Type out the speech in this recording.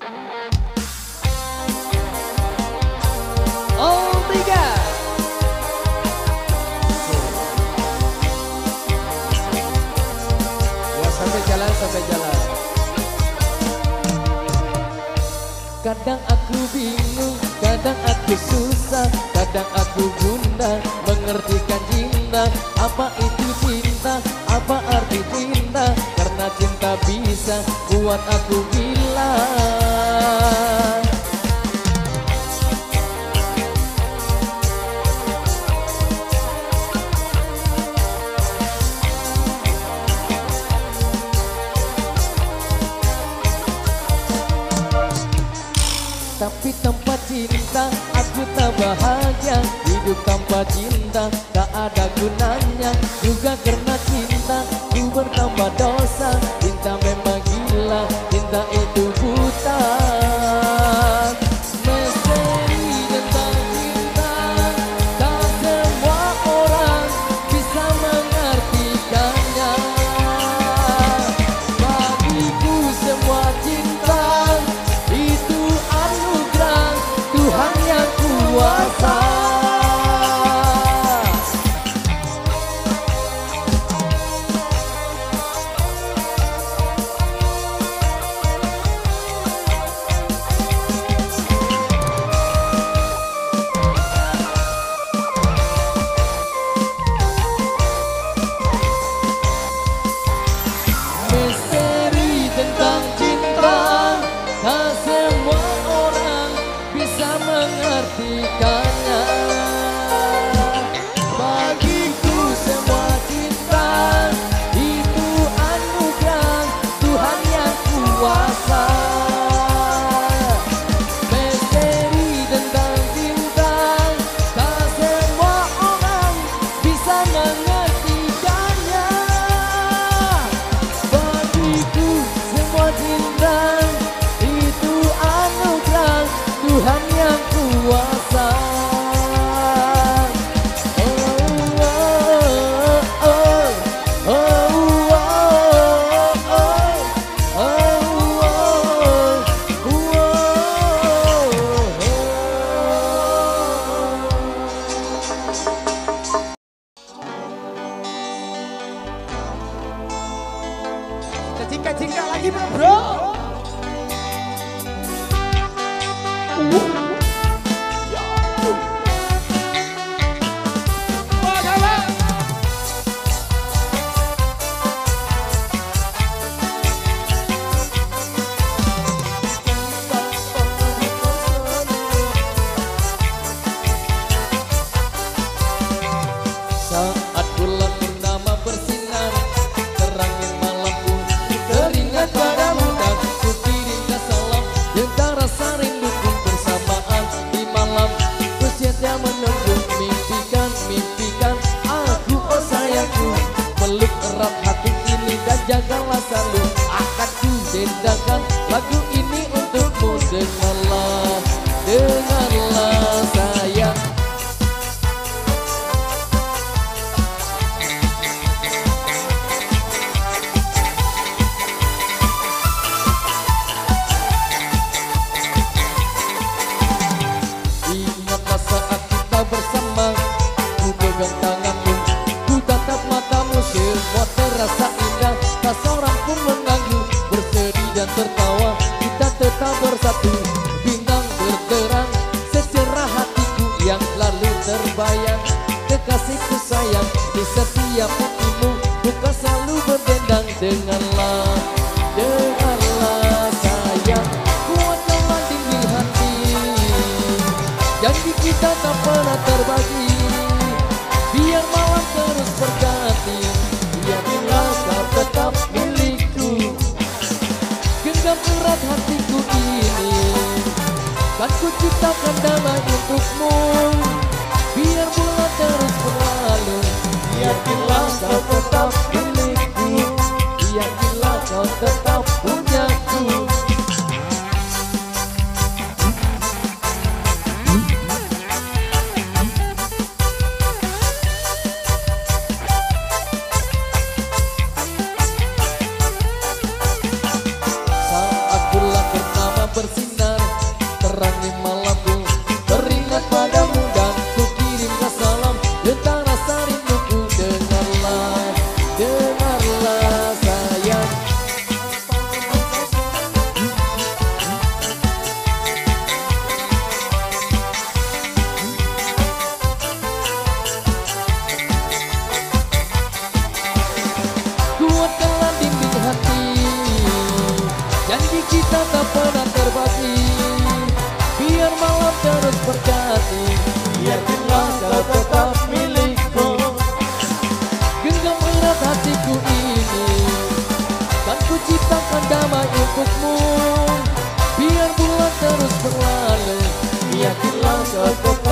Oh tiga. Ya sampai jalan, sampai jalan. Kadang aku bingung, kadang aku susah, kadang aku gundah mengertikan cinta. Apa itu cinta? Apa arti cinta? Karena cinta bisa buat aku gila. Tapi tanpa cinta aku tak bahagia. Hidup tanpa cinta tak ada gunanya. Juga karena cinta ku bertambah dosa. Cinta memang gila, cinta itu buta. Misteri tentang cinta, tak semua orang bisa mengartikannya. Bagiku semua cinta itu anugerah Tuhan yang kuasa. Misteri tentang cinta, tak semua orang bisa mengartikannya. Bagiku semua cinta itu anugerah Tuhan yang kuasa. Misteri tentang cinta, tak semua orang bisa mengartikannya. Bagiku semua cinta itu anugerah Tuhan yang kuasa. Jingka lagi bro. Saat bulan purnama bersinar, terangin malamku, teringat padamu dan ku kirimkan salam. Dengan rasa rinduku bersamaan di malam, ku setia menunggu. Mimpikan aku oh sayangku, peluk erat hati ini dan jagalah selalu. Akan ku dendakan lagu ini untukmu. Dengarlah, dengarlah sayang. Ingatlah saat kita bersama, ku pegang tanganmu, ku tatap matamu, semua terasa indah. Tak seorang pun mengganggu, bersedih dan tertawa, kita tetap bersatu. Bintang berterang, secerah hatiku yang lalu terbayang. Kekasihku sayang, di setiap mimpimu, bukan selalu berdendang. Dengarlah, dengarlah sayang, kuatkanlah dingin hati. Janji kita tak pernah terbagi, biar malam terus berganti. Yakinlah kau tetap milikku, genggam erat hatiku ini. Kan ku ciptakan damai untukmu, biar bulan terus berlalu. Yakinlah kau tetap milikku, yakinlah kau tetap punyaku. Saat bulan purnama bersinar, kita tak pernah terbagi. Biar malam terus berganti, yakinlah kau tetap milikku. Genggam erat hatiku ini, kan ku ciptakan damai untukmu. Biar bulan terus berlalu, yakinlah kau tetap